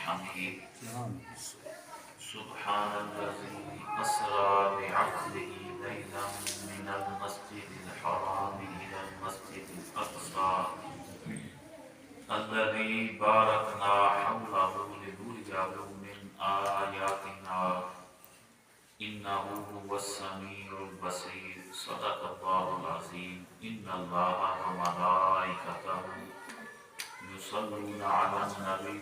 حميد. سبحان الذي أسرى بعبده ليلا من المسجد الحرام إلى المسجد الأقصى الذي باركنا حوله لنريه من آياتنا إنه هو السميع البصير. صدق الله العظيم. إن الله وملائكته يصلون على النبي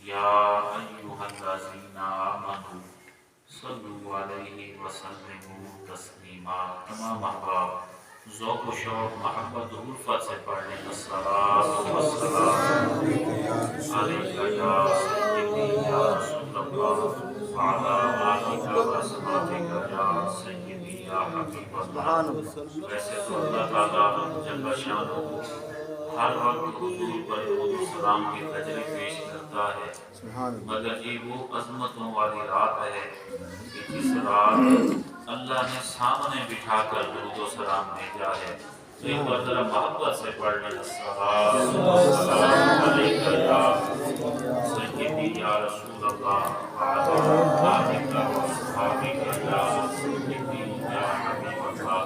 يا أيها الذين آمنوا صلوا عليه وسلموا تسلیما. تمام احباب ذوق و شوق محبت و الفت سے پڑھنے الصلاۃ والسلام علیک یا سیدی یا رسول اللہ وعلی آلک و اصحابک یا سیدی یا حبیب اللہ. ویسے تو اللہ تعالیٰ جل شانہ ہر وقت حضور پر درود و سلام کی تجلیل پیش کرتا ہے، مگر یہ وہ عظمتوں والی رات ہے کہ جس رات اللہ نے سامنے بٹھا کر درود و سلام بھیجا ہے. تو ایک بار ذرا محبت سے پڑھ لیں الصلاۃ والسلام علیک یا سیدی یا رسول اللہ وعلی آلک و اصحابک یا سیدی یا حبیب اللہ.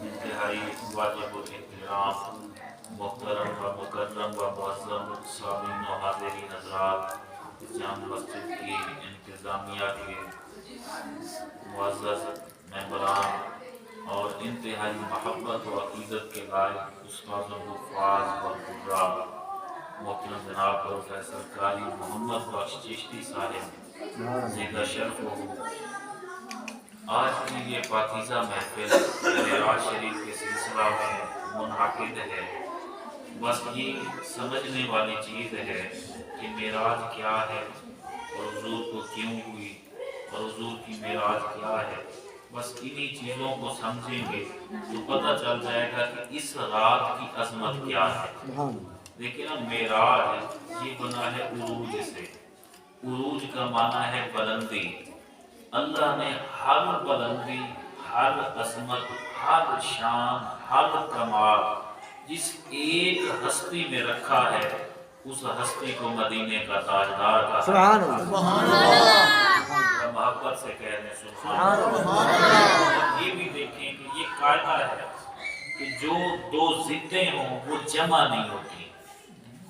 انتہائی واجب الاحترام محترم و مکرم و معظم سامعین و حاضرین حضرات، جامع مسجد کی انتظامیہ کے معزز ممبران اور انتہائی محبت و عقیدت کے لائق استاذ و حفاظ و قرا، محترم جناب پروفیسر قاری محمد بخش چشتی صاحب زندہ شرف ہو. آج کی یہ پاکیزہ محفل معراج شریف کے سلسلہ میں منعقد ہے. بس یہ سمجھنے والی چیز ہے کہ معراج کیا ہے اور حضور کو کیوں ہوئی اور حضور کی معراج کیا ہے. بس انہی چیزوں کو سمجھیں گے تو پتہ چل جائے گا کہ اس رات کی عظمت کیا ہے. دیکھیں نا، معراج یہ بنا ہے عروج سے. عروج کا معنی ہے بلندی. اللہ نے ہر بلندی، ہر عظمت، ہر شان، ہر کمال جس ایک ہستی میں رکھا ہے، اس ہستی کو مدینے کا تاجدار کہا. سبحان اللہ. محبت سے کہہ دیں سبحان اللہ. یہ بھی دیکھیں کہ یہ قاعدہ ہے کہ جو دو ضدیں ہوں وہ جمع نہیں ہوتی.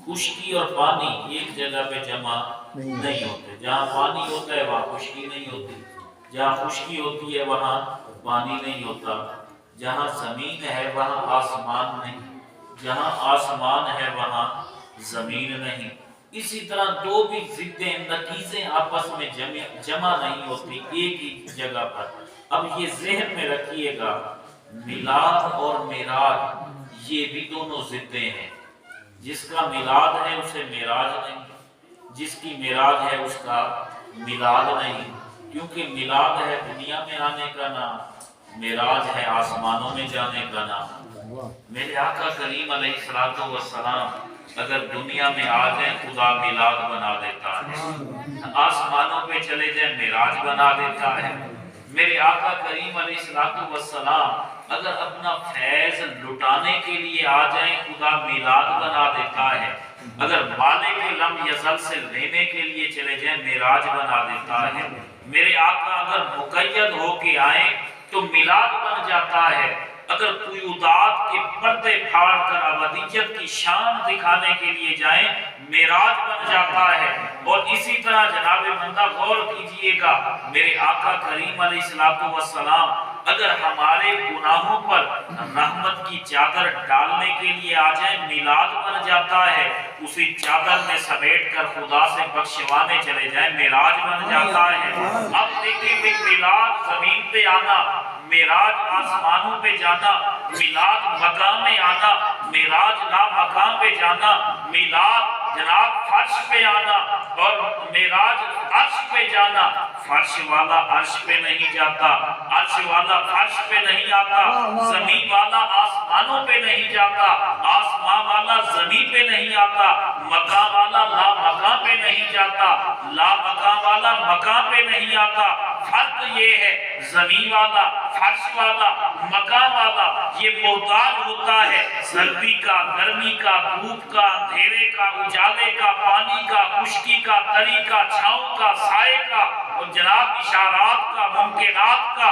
خشکی اور پانی ایک جگہ پہ جمع نہیں ہوتے. جہاں پانی ہوتا ہے وہاں خشکی نہیں ہوتی، جہاں خشکی ہوتی ہے وہاں پانی نہیں ہوتا، جہاں زمین ہے وہاں آسمان نہیں، جہاں آسمان ہے وہاں زمین نہیں. اسی طرح دو بھی ضدیں، نقیضیں آپس میں جمع نہیں ہوتی ایک ہی جگہ پر. اب یہ ذہن میں رکھیے گا، میلاد اور معراج یہ بھی دونوں ضدیں ہیں. جس کا میلاد ہے اسے معراج نہیں، جس کی معراج ہے اس کا میلاد نہیں. کیونکہ میلاد ہے دنیا میں آنے کا نام، معراج ہے آسمانوں میں جانے کا نام. میرے آقا کریم علیہ السلام اگر دنیا میں آ جائیں خدا میلاد بنا دیتا ہے، آسمانوں پہ چلے جائیں معراج بنا دیتا ہے. میرے آقا کریم علیہ السلام اگر اپنا فیض لٹانے کے لیے آ جائیں خدا میلاد بنا دیتا ہے. اگر مالک لم یزل سے لینے کے لیے چلے جائیں معراج بنا دیتا ہے. میرے آقا اگر مقید ہو کے آئیں تو میلاد بن جاتا ہے. اگر کوئی ادات کے پردے پھاڑ کر ابدیت کی شان دکھانے کے لیے جائیں معراج بن جاتا ہے. اور اسی طرح جناب بندہ غور کیجئے گا، میرے آقا کریم علیہ السلام اگر ہمارے گناہوں پر رحمت کی چادر ڈالنے کے لیے آ جائیں میلاد بن جاتا ہے. اسی چادر میں سمیٹ کر خدا سے بخشوانے چلے جائیں معراج بن جاتا ہے. اب دیکھیں کہ میلاد زمین پہ آنا، معراج آسمانوں پہ جانا، میلاد مقام میں آنا، معراج لا مقام پہ جانا، میلاد جناب فرش پہ آنا اور معراج عرش پہ جانا. فرش والا عرش پہ نہیں جاتا، عرش والا فرش پہ نہیں آتا، زمین والا آسمانوں پہ نہیں جاتا، آسمان والا زمین پہ نہیں آتا، مقام والا لا مقام پہ نہیں جاتا، لا مقام والا مقام پہ نہیں آتا، فرق یہ ہے زمین والا، فرش والا، مکان والا یہ محتاج ہوتا ہے سردی کا، گرمی کا، دھوپ کا، اندھیرے کا، اجالے کا، پانی کا، خشکی کا، تری کا، چھاؤں کا، سائے کا، اور جناب اشارات کا، ممکنات کا،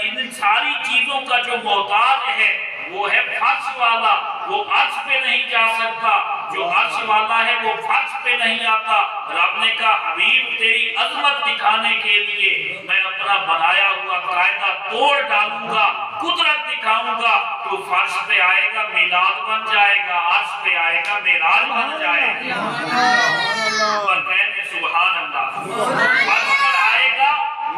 ان ساری چیزوں کا جو محتاج ہے وہ ہے فرش والا۔ وہ عرش پہ نہیں جا سکتا، جو عرش والا ہے وہ فرش پہ نہیں آتا۔ رب نے کہا حبیب تیری عظمت دکھانے کے لیے میں اپنا بنایا ہوا قاعدہ توڑ ڈالوں گا، قدرت دکھاؤں گا، تو فرش پہ آئے گا میلاد بن جائے گا، عرش پہ آئے گا معراج بن جائے گا۔ اور کہتے سبحان اللہ، فرش پر آئے گا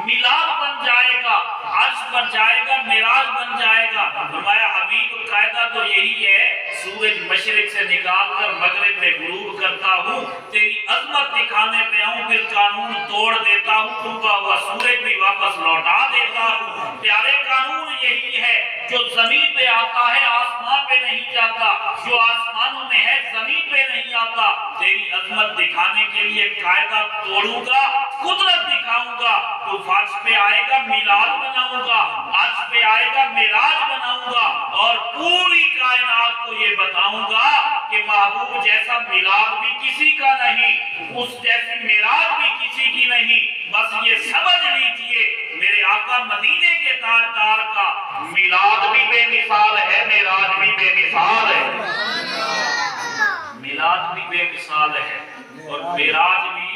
میلاد بن جائے گا، عرش پر جائے گا معراج بن جائے گا۔ فرمایا حبیب قاعدہ تو یہی ہے، سورج مشرق سے نکال کر مغرب میں غروب کرتا ہوں، تیری عظمت دکھانے پہ آؤں، پھر قانون توڑ دیتا ہوں، ڈوبا ہوا سورج بھی واپس لوٹا دیتا ہوں۔ پیارے قانون یہی ہے، جو زمین پہ آتا ہے آسمان پہ نہیں جاتا، جو آسمانوں میں ہے زمین پہ نہیں آتا۔ تیری عظمت دکھانے کے لیے قاعدہ توڑوں گا، قدرت دکھاؤں گا، تو فرش پہ آئے گا میلاد بناؤں گا، عرش پہ آئے گا معراج بناؤں گا، اور پوری کائنات کو یہ بتاؤں گا کہ محبوب جیسا میلاد بھی کسی کا نہیں، اس جیسی معراج بھی کسی کی نہیں۔ بس یہ سمجھ لیجئے میرے آقا مدینے کے تاجدار کا میلاد بھی بے مثال ہے، معراج بھی بے مثال ہے، میلاد بھی بے مثال ہے، اور معراج بھی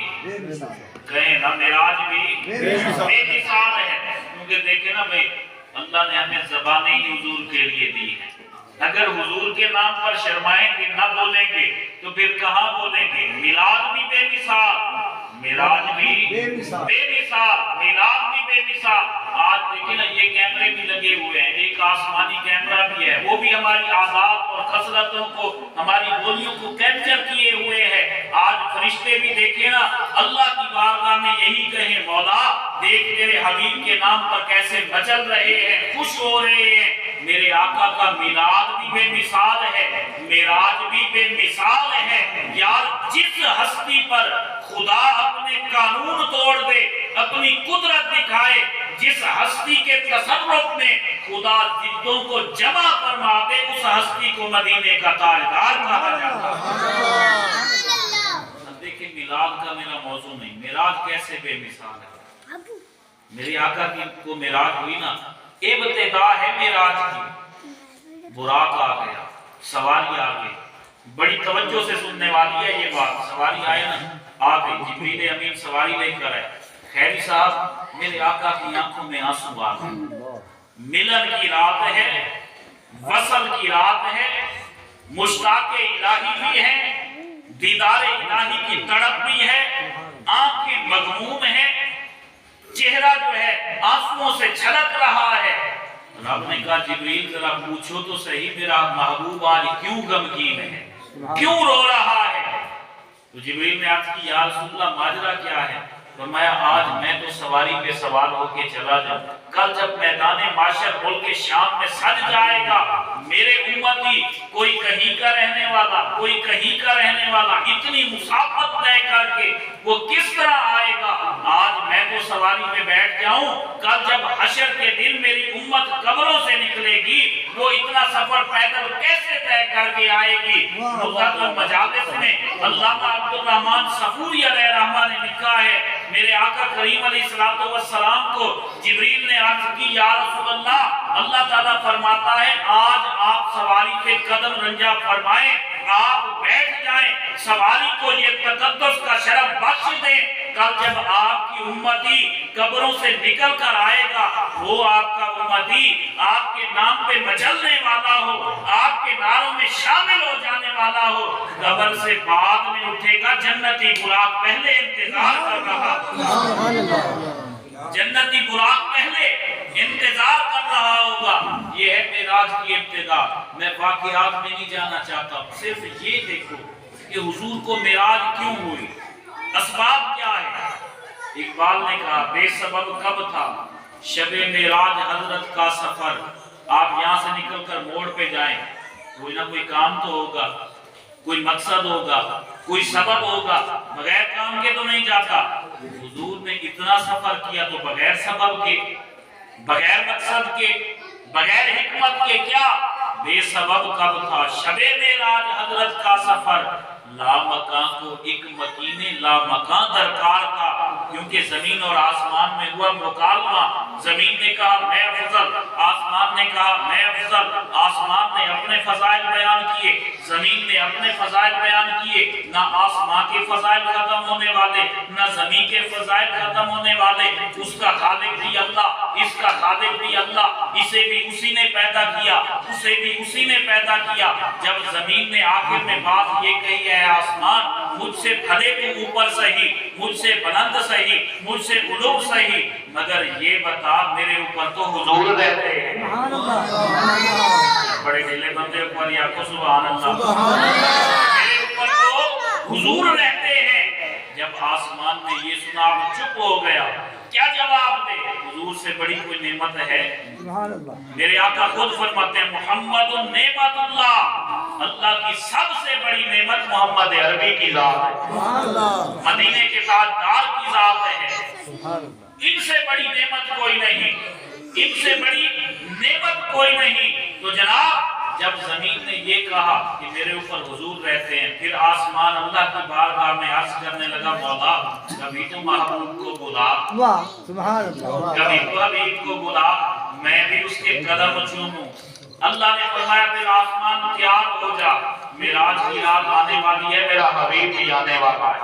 کہیں نا معراج بھی بے مثال ہے۔ کیونکہ دیکھیں نا بھئی اللہ نے ہمیں زبانیں ہی حضور کے لیے دی ہیں، اگر حضور کے نام پر شرمائیں گے نہ بولیں گے تو پھر کہاں بولیں گے؟ میلاد بھی بے مثال، معراج بھی بے مثال، میلاد بھی بے مثال۔ آج دیکھیں نا یہ کیمرے بھی لگے ہوئے ہیں، ایک آسمانی کیمرہ بھی ہے، وہ بھی ہماری عادات اور خصلتوں کو، ہماری بولیوں کو کیپچر کیے ہوئے ہیں۔ آج فرشتے بھی دیکھیں نا اللہ کی بارگاہ میں یہی کہیں مولا دیکھ تیرے حبیب کے نام پر کیسے مچل رہے ہیں، خوش ہو رہے ہیں۔ میرے آقا کا میلاد بھی بے مثال ہے، معراج بھی بے مثال ہے۔ یار جس ہستی پر خدا اپنے قانون توڑ دے، اپنی قدرت دکھائے، جس ہستی کے تصرف میں خدا ضدوں کو جمع فرما دے، اس ہستی کو مدینے کا تاجدار کہا جاتا ہے۔ دیکھیں میلاد کا میرا موضوع نہیں، معراج کیسے بے مثال ہے۔ میری آقا کی کو معراج ہوئی نا، ابتدا ہے معراج کی، براق آ گیا، سواری آ گئی، بڑی توجہ سے سننے والی ہے یہ بات۔ سواری آئے نا، آ گئی، جبریل امین سواری لے کر آئے۔ خیری صاحب میرے آقا کی آنکھوں میں آنسو آ گئے۔ ملن کی رات ہے، وصل کی رات ہے، مشتاق الہی بھی ہے، دیدار الہی کی تڑپ بھی ہے، آنکھیں مغموم ہیں، چہرہ جو ہے آنسوؤں سے چھلک رہا ہے۔ رب نے کہا جبریل ذرا پوچھو تو صحیح میرا محبوب آج کیوں غمگین ہے، کیوں رو رہا ہے؟ تو جبریل نے عرض کی یا رسول اللہ ماجرا کیا ہے؟ فرمایا آج میں تو سواری پہ سوار ہو کے چلا جاؤں، کل جب میدان معاشر ملک شام میں سج جائے گا، میرے امتی کوئی کہیں کا رہنے والا، کوئی کہیں کا رہنے والا، اتنی مسافت طے کر کے وہ کس طرح آئے گا؟ آج میں تو سواری میں بیٹھ جاؤں، کل جب حشر کے دن میری امت قبروں سے نکلے گی، وہ اتنا سفر پیدل کیسے طے کر کے آئے گی؟ مدت المجالس میں علامہ عبدالرحمن صفوری علیہ رحمہ نے لکھا ہے میرے آقا کریم علیہ السلام کو جبریل نے عرض کی یا رسول اللہ، اللہ تعالیٰ فرماتا ہے آج آپ سواری پہ قدم رنجا فرمائیں، آپ بیٹھ جائیں، سواری کو یہ تقدس کا شرف بخش دیں، کل جب آپ کی امتی قبروں سے نکل کر آئے گا، وہ آپ کا امتی آپ کے نام پہ مچلنے والا ہو، آپ کے نعروں میں شامل ہو جانے والا ہو، قبر سے بعد میں اٹھے گا، جنتی براق پہلے انتظار کر رہا، جنتی براق پہلے انتظار کر رہا ہوگا۔ یہ ہے معراج کی ابتدا۔ میں واقعات میں نہیں جانا چاہتا، صرف یہ دیکھو کہ حضور کو معراج کیوں ہوئی، اسباب کیا ہے۔ اقبال نے کہا بے سبب کب تھا شب معراج حضرت کا سفر، آپ یہاں سے نکل کر موڑ پہ جائیں، کوئی نہ کوئی کام تو ہوگا، کوئی مقصد ہوگا، کوئی سبب ہوگا، بغیر کام کے تو نہیں جاتا۔ حضور نے اتنا سفر کیا تو بغیر سبب کے، بغیر مقصد کے، بغیر حکمت کے کیا بے سبب کب تھا؟ شب معراج حضرت کا سفر لامکان کو ایک مکین لامکان درکار تھا، کیونکہ زمین اور آسمان میں ہوا مکالمہ۔ زمین نے کہا میں افضل، آسمان نے کہا میں افضل۔ آسمان نے اپنے فضائل بیان کیے، زمین نے اپنے فضائل بیان کیے۔ نہ آسمان کے فضائل ختم ہونے والے، نہ زمین کے فضائل ختم ہونے والے۔ اس کا خالق بھی اللہ، اس کا خالق بھی اللہ، اسے بھی اسی نے پیدا کیا، اسے بھی اسی نے پیدا کیا۔ جب زمین نے آخر میں بات یہ کہی ہے آسمان مجھ سے بھلے تو اوپر سہی، مجھ سے بلند سہی، مجھ سے علو سہی، مگر یہ بتا میرے اوپر تو حضور رہتے ہیں۔ بڑے ڈھیلے بندے اوپر یا کو سبحان اللہ، میرے اوپر تو حضور رہتے ہیں۔ جب آسمان نے یہ سنا اب چپ ہو گیا، کیا جواب دے؟ حضور سے بڑی کوئی نعمت ہے؟ میرے آقا خود فرماتے ہیں محمد نعمت اللہ، اللہ کی سب سے بڑی نعمت محمد عربی کی ذات ہے، مدینے کے تاجدار کی ذات ہے۔ ان سے بڑی نعمت کوئی نہیں، ان سے بڑی نعمت کوئی نہیں۔ تو جناب جب زمین نے یہ کہا کہ میرے اوپر حضور رہتے ہیں، پھر آسمان اللہ کی بارگاہ میں عرض کرنے لگا مولا کبھی تو محبوب کو بلا، کبھی تو حبیب کو بلا، میں بھی اس کے قدم چوموں۔ اللہ نے فرمایا پھر آسمان تیار ہو جا، معراج کی رات آنے والی ہے، میرا حبیب بھی آنے والا ہے۔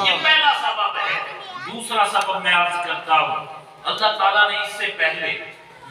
یہ پہلا سبب ہے۔ دوسرا سبب میں عرض کرتا ہوں، اللہ تعالیٰ نے اس سے پہلے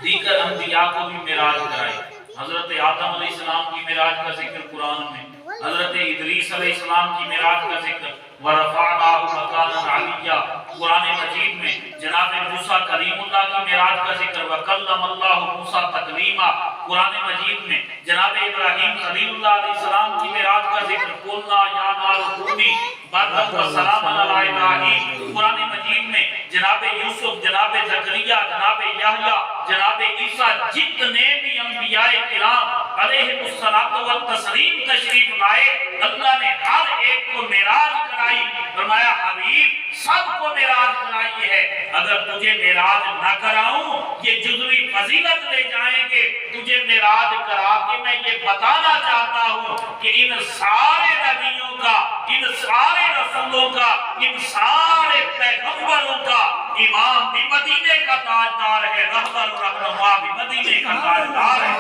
دیگر انبیاء کو بھی معراج کرائی۔ حضرت آدم علیہ السلام کی معراج کا ذکر قرآن میں، حضرت ادریس علیہ السلام کی معراج کا ذکر وَرَفَعْنَاهُ مَكَانًا عَلِيًّا قرآن مجید میں، جناب موسیٰ کلیم اللہ کی معراج کا ذکر وَكَلَّمَ اللَّهُ مُوسَىٰ تَكْلِيمًا قرآن مجید میں، جناب ابراہیم خلیل اللہ علیہ السلام کی معراج کا ذکر قُلْنَا يَا نَارُ كُونِي بَرْدًا وَسَلَامًا عَلَىٰ إِبْرَاهِيمَ قرآن مجید میں، جناب یوسف، جناب زکریا، جناب یحییٰ، جناب عیسیٰ، جتنے بھی انبیاء کرام علیہ الصلوۃ والتسلیم تشریف لائے، اللہ نے ہر ایک کو معراج کرائی۔ فرمایا حبیب سب کو معراج کرائی ہے، اگر تجھے معراج نہ کراؤں یہ جزوی فضیلت لے جائیں گے۔ تجھے معراج کرا کے میں یہ بتانا چاہتا ہوں کہ ان سارے نبیوں کا، ان سارے رسولوں کا، ان سارے پیغمبروں کا امام بھی مدینے کا تاجدار ہے، رہبر و رہنما بھی مدینے کا تاجدار ہے۔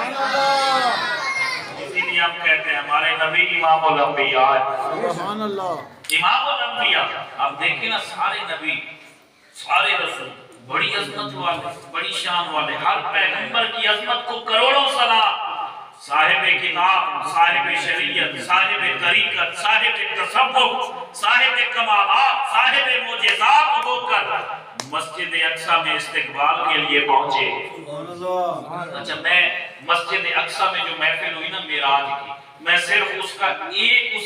اسی لیے ہم کہتے ہیں ہمارے نبی امام الانبیاء سبحان اللہ، امام الانبیاء۔ اب دیکھیں نا سارے نبی، سارے رسول بڑی عظمت والے، بڑی شان والے، ہر پیغمبر کی عظمت کو کروڑوں سلام۔ صاحب کتاب، صاحب شریعت، صاحب طریقت، صاحب تصوف، صاحب کمالات، صاحب معجزات ہو کر مسجد اقصی میں استقبال کے لیے پہنچے۔ اچھا میں مسجد اقصی میں جو محفل ہوئی نا معراج کی، میں صرف اس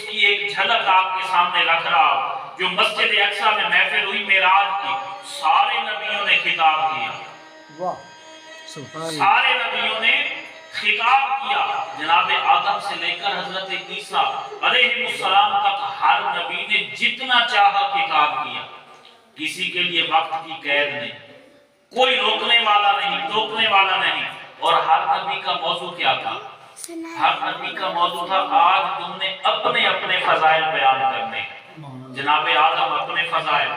کی ایک جھلک آپ کے سامنے رکھ رہا ہوں۔ جو مسجد اقصی میں محفل ہوئی معراج کی، سارے نبیوں نے خطاب کیا، سارے نبیوں نے خطاب کیا۔ جناب آدم سے لے کر حضرت عیسیٰ علیہ السلام تک ہر نبی نے جتنا چاہا خطاب کیا، کسی کے لیے وقت کی قید نہیں، کوئی روکنے والا نہیں، ٹوکنے والا نہیں۔ اور ہر نبی کا موضوع کیا تھا؟ ہر نبی کا موضوع تھا آج تم نے اپنے اپنے فضائل بیان کرنے۔ جناب آدم اپنے فضائل،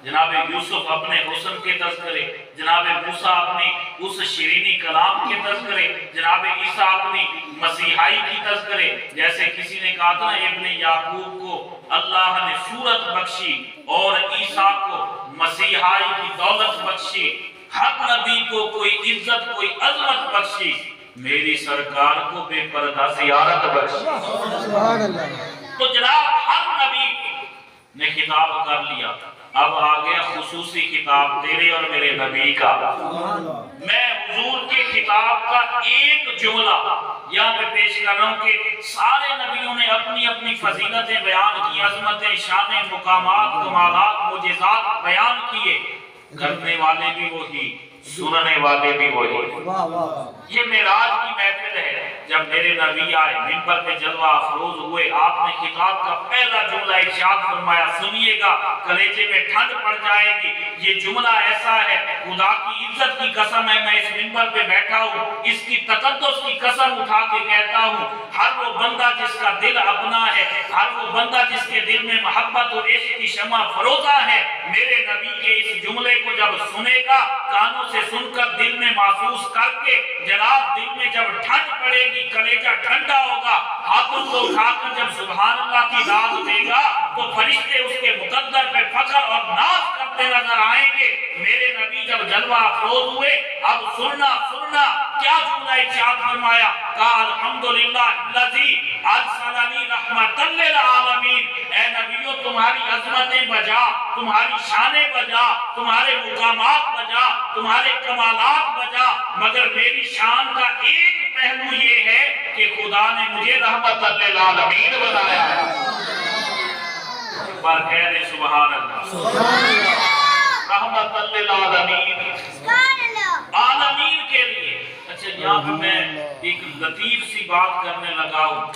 جناب یوسف اپنے حسن کے تذکرے، جناب موسیٰ اپنی اس شیرینی کلام کے تذکرے، جناب عیسیٰ اپنی مسیحائی کی تذکرے۔ جیسے کسی نے کہا تھا ابن یعقوب کو اللہ نے صورت بخشی اور عیسیٰ کو مسیحائی کی دولت بخشی، ہر نبی کو کوئی عزت کوئی عظمت بخشی، میری سرکار کو بے پردہ زیارت بخشی۔ تو جناب ہر نبی نے خطاب کر لیا، اب آگیا خصوصی خطاب تیرے اور میرے نبی کا۔ میں حضور کے خطاب کا ایک جملہ یہاں پہ پیش کر رہا ہوں کہ سارے نبیوں نے اپنی اپنی فضیلتیں بیان کی، عظمتیں، شانیں، مقامات، کمالات، معجزات بیان کیے، کرنے والے بھی وہی، سننے والے بھی وہی۔ یہ معراج کی محفل ہے۔ جب میرے نبی آئے منبر پہ جلوہ افروز ہوئے، آپ نے خطاب کا پہلا جملہ ارشاد فرمایا، سنیے گا کلیجے میں ٹھنڈ پڑ جائے گی۔ یہ جملہ ایسا ہے، خدا کی عزت کی قسم ہے، میں اس منبر پہ بیٹھا ہوں، اس کی تقدس کی قسم اٹھا کے کہتا ہوں، ہر وہ بندہ جس کا دل اپنا ہے، ہر وہ بندہ جس کے دل میں محبت اور عشق کی شمع فروزہ ہے، میرے نبی کے اس جملے کو جب سنے گا، کانوں سے سن کر دل میں محسوس کر کے، جناب دل میں جب ٹھنڈ پڑے گی، کلیجہ ٹھنڈا ہوگا، ہاتھوں کو اٹھا کر جب سبحان اللہ کی داد دے گا تو فرشتے اس کے مقدر پہ فخر اور ناز کرتے نظر آئیں گے۔ میرے نبی جب جلوہ افروز ہوئے، اب سننا کیا جملہ ارشاد فرمایا، کہا الحمدللہ الذی ارسلنی رحمۃ للعالمین۔ اے نبیوں، تمہاری عظمتیں بجا، تمہاری شانیں بجا، تمہارے مقامات بجا، تمہارے کمالات بجا، مگر میری شان کا ایک پہلو یہ ہے کہ خدا نے مجھے رحمت للعالمین بنایا ہے۔ پر کہہ دے سبحان اللہ، رحمت للعالمین، عالمین کے لیے۔ اچھا، یہاں پہ میں ایک لطیف سی بات کرنے لگا ہوں،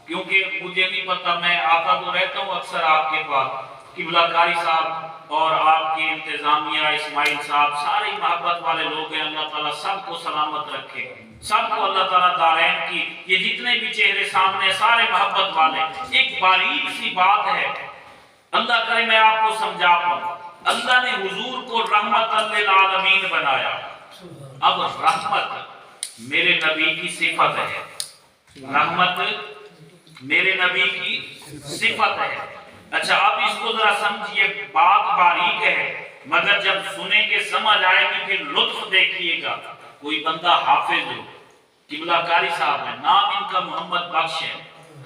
کیونکہ مجھے نہیں پتا، میں آتا تو رہتا ہوں اکثر آپ کے پاس، قبلہ کاری صاحب اور آپ کی انتظامیہ اسماعیل صاحب سارے محبت والے لوگ ہیں، اللہ تعالیٰ سب کو سلامت رکھے، سب کو اللہ تعالیٰ دارین کی، یہ جتنے بھی چہرے سامنے سارے محبت والے۔ ایک باریک سی بات ہے، اللہ کرے میں آپ کو سمجھا پاؤں، اللہ نے حضور کو رحمت للعالمین بنایا۔ اب رحمت میرے نبی کی صفت ہے، رحمت میرے نبی کی صفت ہے۔ اچھا، اب اس کو ذرا سمجھیے، بات باریک ہے، مگر جب سنیں گے سمجھ آئے گی، پھر لطف دیکھیے گا۔ کوئی بندہ حافظ ہو، قبلہ کاری صاحب ہے، نام ان کا محمد بخش ہے،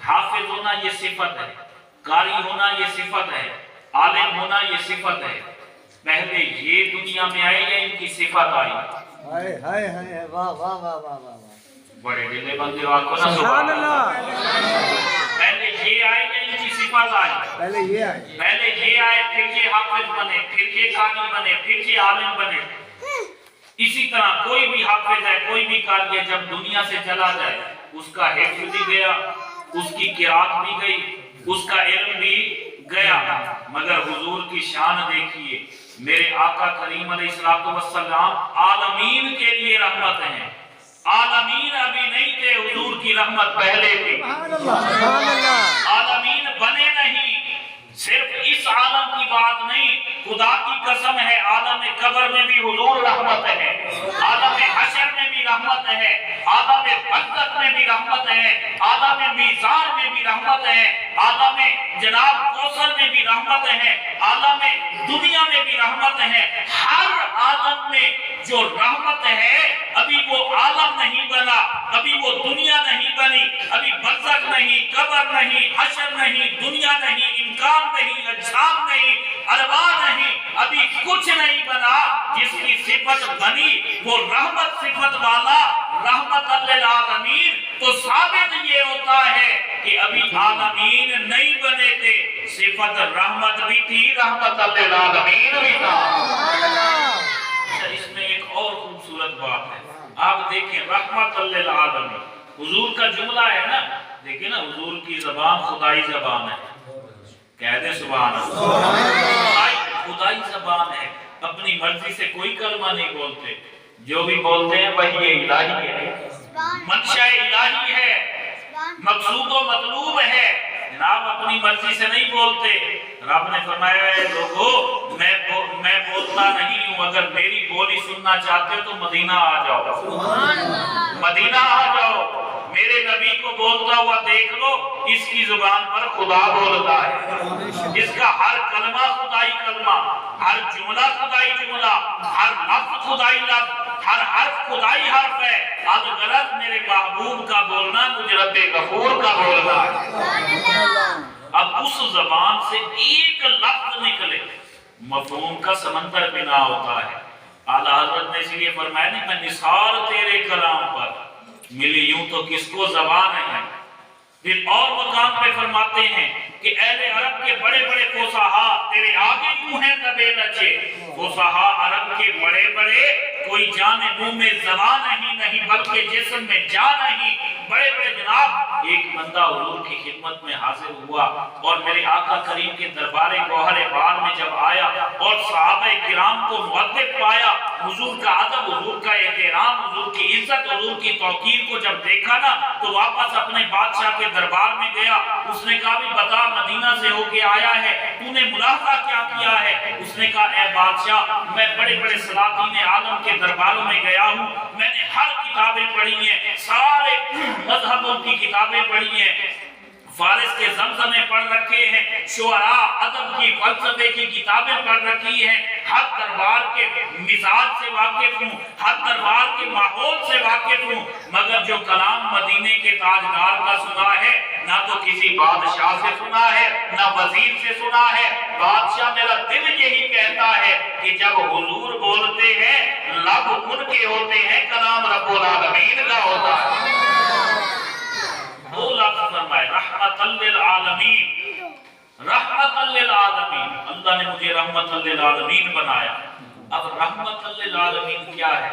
حافظ ہونا یہ صفت ہے، قاری ہونا یہ صفت ہے، عالم ہونا یہ صفت ہے۔ پہلے یہ دنیا میں آئے یا ان کی صفت آئی؟ واہ واہ واہ واہ واہ، بڑے دلے بندے کو نہ سبحان اللہ۔ پہلے یہ آئے یا ان کی صفت آئی؟ پہلے یہ آئے، پہلے یہ آئے، پھر یہ حافظ بنے، پھر یہ قاری بنے، پھر یہ عالم بنے۔ اسی طرح کوئی بھی حافظ ہے، کوئی بھی قاری ہے، جب دنیا سے چلا جائے، اس کا حفظ بھی گیا، اس کی قرات بھی گئی، اس کا علم بھی گیا، مگر حضور کی شان دیکھیے۔ میرے آقا کریم علیہ السلام عالمین کے لیے رحمت ہیں، عالمین ابھی نہیں تھے، حضور کی رحمت پہلے تھی۔ سبحان اللہ، عالمین بنے نہیں، صرف اس عالم کی بات نہیں، خدا کی قسم ہے، عالم قبر میں بھی حضور رحمت ہے، عالم حشر میں بھی رحمت ہے، عالم برزخ میں بھی رحمت ہے، عالم میزان میں بھی رحمت ہے، عالم جناب کوثر میں بھی رحمت ہے، عالم دنیا میں بھی رحمت ہے۔ ہر عالم میں جو رحمت ہے، ابھی وہ عالم نہیں بنا، ابھی وہ دنیا نہیں بنی، ابھی برزخ نہیں، قبر نہیں، حشر نہیں، دنیا نہیں، امکان نہیں، اجسام نہیں، ارواح نہیں، ابھی کچھ نہیں بنا۔ جس کی صفت بنی وہ رحمت صفت والا، رحمت للعالمین، تو ثابت یہ ہوتا ہے کہ ابھی عالمین نہیں بنے تھے، صفت رحمت بھی تھی، رحمت للعالمین بھی تھا۔ اس میں ایک اور خوبصورت بات ہے، آپ دیکھیں، رحمت للعالمین حضور کا جملہ ہے نا، دیکھیں نا، حضور کی زبان خدائی زبان ہے، کہہ دے سبحان اللہ، خدائی زبان ہے، اپنی مرضی سے کوئی کلمہ نہیں بولتے، جو بھی بولتے ہیں وہی الہی ہے، منشاء الہی ہے، مقصود و مطلوب ہے، جناب اپنی مرضی سے نہیں بولتے۔ رب نے فرمایا ہے لوگو، میں بولتا نہیں ہوں، اگر میری بولی سننا چاہتے ہو تو مدینہ آ جاؤ، مدینہ آ جاؤ، میرے نبی کو بولتا ہوا دیکھ لو، اس کی زبان پر خدا بولتا ہے، اس کا ہر کلمہ خدائی کلمہ، ہر جملہ خدائی جملہ، ہر لفظ خدائی لفظ، ہر حرف خدائی حرف ہے۔ الغرض میرے محبوب کا بولنا مجھ رب غفور کا بولنا ہے۔ اب اس زبان سے ایک لفظ نکلے، مفہوم کا سمندر بنا ہوتا ہے۔ اعلیٰ حضرت نے اس لیے فرمایا نہیں، میں نثار تیرے کلام پر ملی یوں تو کس کو زبان ہے۔ پھر اور مقام پہ فرماتے ہیں کہ اہل عرب کے بڑے بڑے فصحا تیرے آگے کیوں ہیں دبے لچے؟ فصحا عرب کے بڑے بڑے کوئی جان منہ میں زبان نہیں بلکہ جسم میں جان نہیں، بڑے بڑے جناب ایک بندہ حضور کی خدمت میں حاضر ہوا اور میرے آقا کریم کے دربار گوہر بار میں جب آیا اور صحابہ کرام کو مؤدب پایا، حضور کا ادب، حضور کا احترام، حضور کی عزت، حضور کی توقیر کو جب دیکھا نا تو واپس اپنے بادشاہ کے دربار میں گیا۔ اس نے کہا بھی بتا مدینہ سے ہو کے آیا ہے، تو نے ملاحظہ کیا کیا ہے؟ اس نے کہا اے بادشاہ میں بڑے بڑے سلاطین عالم کے درباروں میں گیا ہوں، میں نے ہر کتابیں پڑھی ہیں، سارے مذہبوں کی کتابیں پڑھی ہیں، فارس کے زمزمے پڑھ رکھے ہیں، شعراء ادب کی فلسفے کی کتابیں پڑھ رکھی ہیں، ہر دربار کے مزاج سے واقف ہوں، ہر دربار کے ماحول سے واقف ہوں، مگر جو کلام مدینے کے تاجدار کا سنا ہے نہ تو کسی بادشاہ سے سنا ہے نہ وزیر سے سنا ہے۔ بادشاہ میرا دل یہی کہتا ہے کہ جب حضور بولتے ہیں لب ان کے ہوتے ہیں، کلام رب العالمین کا ہوتا ہے۔ وہ لفظ فرمائے رحمت للعالمین، رحمت للعالمین، اللہ نے مجھے رحمت للعالمین بنایا۔ اب رحمت للعالمین کیا ہے؟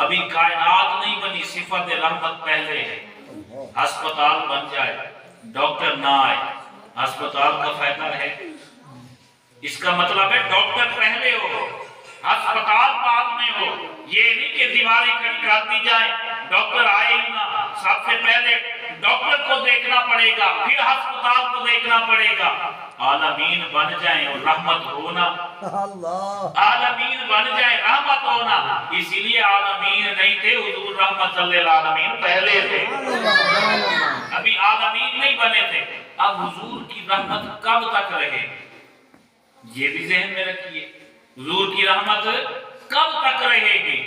ابھی کائنات نہیں بنی، صفت رحمت پہلے ہے۔ ہسپتال بن جائے ڈاکٹر نہ آئے، ہسپتال کا فائدہ ہے؟ اس کا مطلب ہے ڈاکٹر پہلے ہو، ہسپتال بعد میں ہو۔ یہ نہیں کہ دیواریں کھڑی کر دی جائیں، ڈاکٹر آئے ہی نہ، سب سے پہلے ڈاکٹر کو دیکھنا پڑے گا، پھر ہسپتال کو دیکھنا پڑے گا۔ عالمین بن جائیں اور رحمت ہونا، عالمین بن جائیں رحمت ہونا، اسی لیے عالمین نہیں تھے، حضور رحمت للعالمین پہلے تھے، ابھی عالمین نہیں بنے تھے۔ اب حضور کی رحمت کب تک رہے یہ بھی ذہن میں رکھیے، حضور کی رحمت کب تک رہے گی؟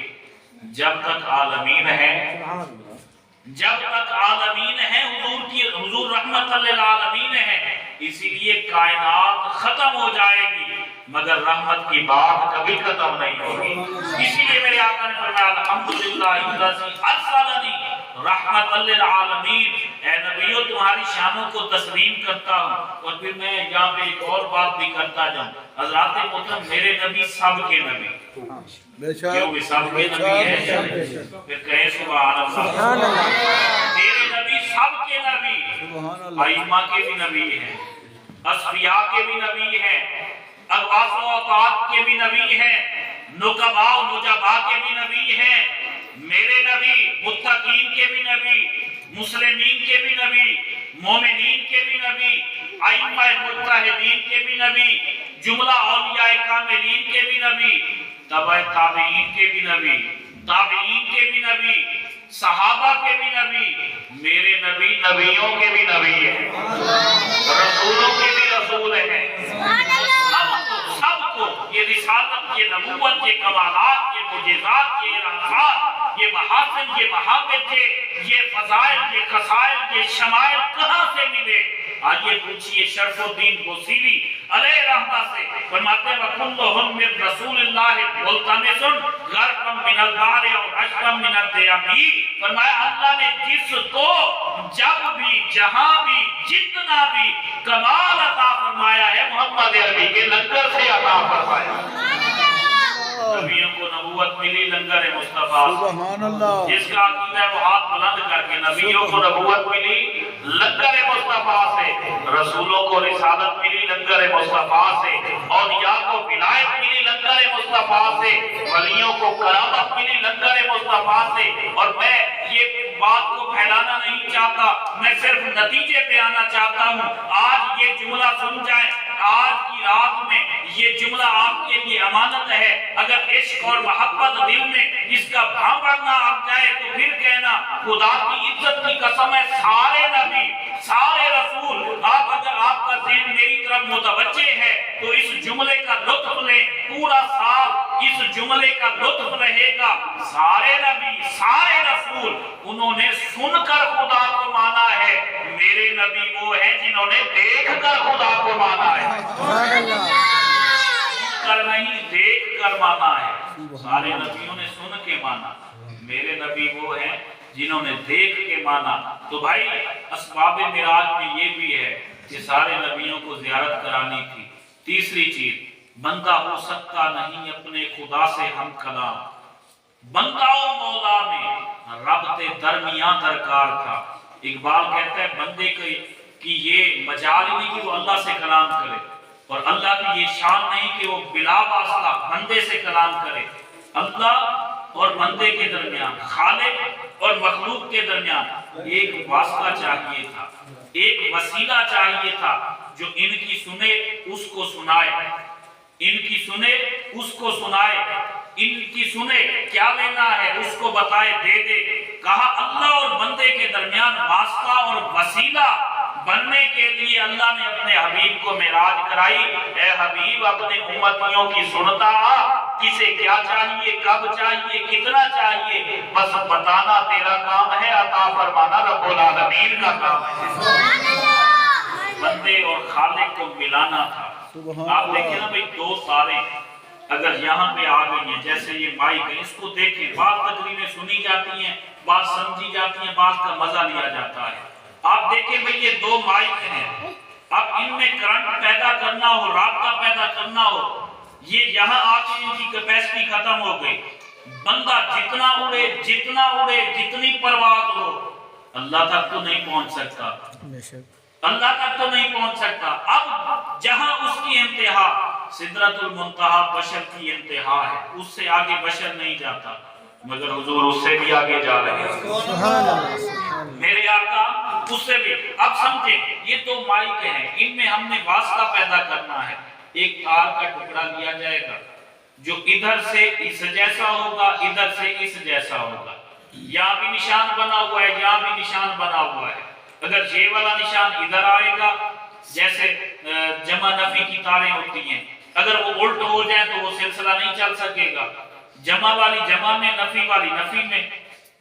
جب تک عالمین ہے، جب تک عالمین ہے حضور رحمت للعالمین ہے، اسی لیے کائنات ختم ہو جائے گی مگر رحمت کی بات کبھی ختم نہیں ہوگی۔ اسی لیے میرے آقا نے فرمایا الحمدللہ الذی ارسلنی رحمت للعالمین، اے نبیو تمہاری شانوں کو تسلیم کرتا ہوں۔ اور پھر میں یہاں پہ ایک اور بات بھی کرتا جاؤں، حضرات محترم میرے نبی سب کے نبی، کیوں بھی سب کے نبی ہیں، پھر کہیں سبحان اللہ، میرے نبی سب کے نبی، ائمہ کے بھی نبی ہیں، اصفیاء کے بھی نبی ہیں، اغواث و اوقات کے بھی نبی ہیں، نقباء و نجباء کے بھی نبی ہیں، میرے نبی متقین کے بھی نبی، مسلمین کے بھی نبی، مومنین کے بھی نبی، ائمہ مجتہدین کے بھی نبی، جملہ اولیاء کاملین کے بھی نبی، تبع تابعین کے بھی نبی، تابعین کے بھی نبی، صحابہ کے بھی نبی، میرے نبی نبیوں کے بھی نبی ہیں، رسولوں کے بھی رسول ہیں۔ سب کو یہ رسالت، یہ نبوت، یہ کمالات، یہ معجزات، یہ اعزازات، یہ محاسن، یہ محامد، یہ فضائل، یہ خصائل، یہ شمائل کہاں سے ملے؟ آئیے پوچھئے شرف الدین بوصیری علیہ رحمہ سے، فرماتے ہیں وَكُلُّهُمْ مِنْ رَسُولِ اللَّهِ مُلْتَمِسٌ غَرْقًا مِنَ الْبَحْرِ أَوْ عَشْقًا مِنَ الدِّيَمِ، فرمایا اللہ نے جس کو جب بھی جہاں بھی جتنا بھی کمال عطا فرمایا ہے محمد عربی کے لنگر سے عطا فرمایا۔ نبیوں کو نبوت ملی لنگر مصطفیٰ، سبحان اللہ، جس کا عقیدہ ہے وہ ہاتھ بلند کر کے، نبیوں کو نبوت ملی لنگر مصطفیٰ سے، رسولوں کو رسالت ملی لنگر مصطفیٰ سے، اولیاء کو ولایت ملی لنگر مصطفیٰ سے، ولیوں کو کرامت ملی لنگر مصطفیٰ سے۔ اور میں یہ بات کو پھیلانا نہیں چاہتا، میں صرف نتیجے پہ آنا چاہتا ہوں۔ آج یہ جملہ سن جائیں، آج کی رات میں یہ جملہ آپ کے لیے امانت ہے، اگر عشق اور محبت دل میں اس کا بھانپڑ نہ آ جائے تو پھر کہنا خدا کی عزت کی قسم ہے، سارے نبی، سارے رسول، اگر آپ کا ذہن میری طرف متوجہ ہے تو اس جملے کا لطف لیں، پورا سال اس جملے کا لطف رہے گا۔ سارے نبی، سارے رسول، انہوں نے سن کر خدا کو مانا ہے، میرے نبی وہ ہیں جنہوں نے دیکھ کر خدا کو مانا ہے، کر نہیں دیکھ کر مانا ہے۔ سارے نبیوں نے سن کے مانا، میرے نبی وہ ہیں جنہوں نے دیکھ کے مانا۔ تو بھائی اسباب معراج میں یہ بھی ہے کہ سارے نبیوں کو زیارت کرانی تھی۔ تیسری چیز، بندہ ہو سکتا نہیں اپنے خدا سے ہم کلام، بندہ و مولا میں ربط درمیان درکار تھا۔ اقبال کہتا ہے بندے کی یہ مجال ہی نہیں کہ وہ اللہ سے کلام کرے، اور اللہ کی یہ شان نہیں کہ وہ بلا واسطہ بندے سے کلام کرے۔ اللہ اور بندے کے درمیان، خالق اور مخلوق کے درمیان ایک واسطہ چاہیے تھا، ایک وسیلہ چاہیے تھا جو ان کی سنے اس کو سنائے، ان کی سنے اس کو سنائے، ان کی سنے کیا لینا ہے اس کو بتائے دے دے۔ کہا اللہ اور بندے کے درمیان واسطہ اور وسیلہ بننے کے لیے اللہ نے اپنے حبیب کو معراج کرائی۔ اے حبیب اپنے امتیوں کی سنتا کسے کیا چاہیے، کب چاہیے، کتنا چاہیے، بس بتانا تیرا کام ہے، عطا فرمانا رب العالمین کا کام ہے۔ بندے اور خالق کو ملانا تھا۔ آپ دیکھیں نا بھئی دو تاریں اگر یہاں پہ آ گئی ہیں، جیسے یہ مائک ہے، اس کو دیکھیں، بعض تقریریں سنی جاتی ہیں، بعض سمجھی جاتی ہیں، بعض کا مزہ لیا جاتا ہے۔ آپ دیکھیں بھئی یہ دو مائک ہیں، اب ان میں کرنٹ پیدا کرنا ہو، رابطہ پیدا کرنا ہو، یہ یہاں آ کے ان کی کیپیسٹی ختم ہو گئی۔ بندہ جتنا اڑے، جتنا اڑے، جتنی پرواز ہو، اللہ تک تو نہیں پہنچ سکتا، اللہ تک تو نہیں پہنچ سکتا۔ اب جہاں اس کی انتہا سدرۃ المنتہا بشر کی انتہا ہے، اس سے آگے بشر نہیں جاتا، مگر حضور اس سے بھی آگے جا رہے ہیں، میرے آقا اس سے بھی۔ اب سمجھیں یہ دو مائک ہیں، ان میں ہم نے واسطہ پیدا کرنا ہے۔ ایک تار کا ٹکڑا لیا جائے گا جو ادھر سے اس جیسا ہوگا، ادھر سے اس جیسا ہوگا، یہاں بھی نشان بنا ہوا ہے، یہاں بھی نشان بنا ہوا ہے۔ اگر یہ والا نشان ادھر آئے گا، جیسے جمع نفی کی تاریں ہوتی ہیں، اگر وہ الٹ ہو جائیں تو وہ سلسلہ نہیں چل سکے گا، جمع والی جمع میں، نفی والی نفی میں۔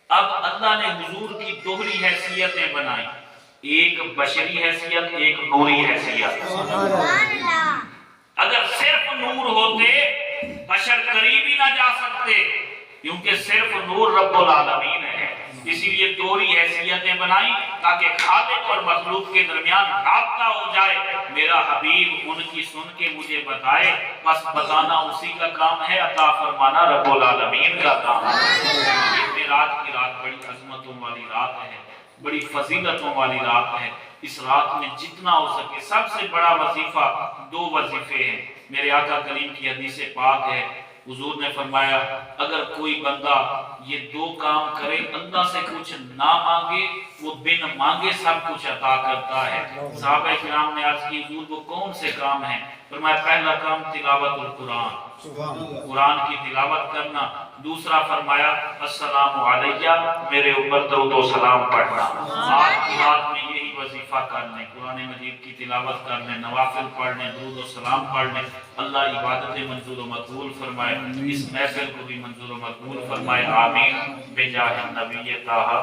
اب اللہ نے حضور کی دوہری حیثیتیں بنائی، ایک بشری حیثیت، ایک نوری حیثیت۔ اگر صرف نور ہوتے بشر قریب ہی نہ جا سکتے، کیونکہ صرف نور رب العالمین ہے، اسی لیے دوہری حیثیتیں بنائی تاکہ خالق اور مخلوق کے درمیان رابطہ ہو جائے۔ میرا حبیب ان کی سن کے مجھے بتائے، بس بتانا اسی کا کام ہے، عطا فرمانا رب العالمین کا کام ہے۔ یہ معراج کی رات بڑی عظمتوں والی رات ہے، بڑی فضیلتوں والی رات ہے۔ اس رات میں جتنا ہو سکے، سب سے بڑا وظیفہ دو وظیفے ہیں۔ میرے آقا کریم کی حدیث پاک ہے، حضور نے فرمایا اگر کوئی بندہ یہ دو کام کرے، اللہ سے کچھ نہ مانگے، وہ بن مانگے سب کچھ عطا کرتا ہے۔ صحابہ کرام نے عرض کی حضور وہ کون سے کام ہیں؟ فرمایا پہلا کام تلاوت القرآن، قرآن کی تلاوت کرنا۔ دوسرا فرمایا السلام علیہ، میرے اوپر درود و سلام پڑھنا۔ آج کی رات میں یہی وظیفہ کرنے، قرآن مجید کی تلاوت کرنے، نوافل پڑھنے، درود و سلام پڑھنے۔ اللہ عبادتیں منظور و مقبول فرمائے، اس محفل کو بھی منظور و مقبول فرمائے، آمین بجاہ النبی طٰہٰ۔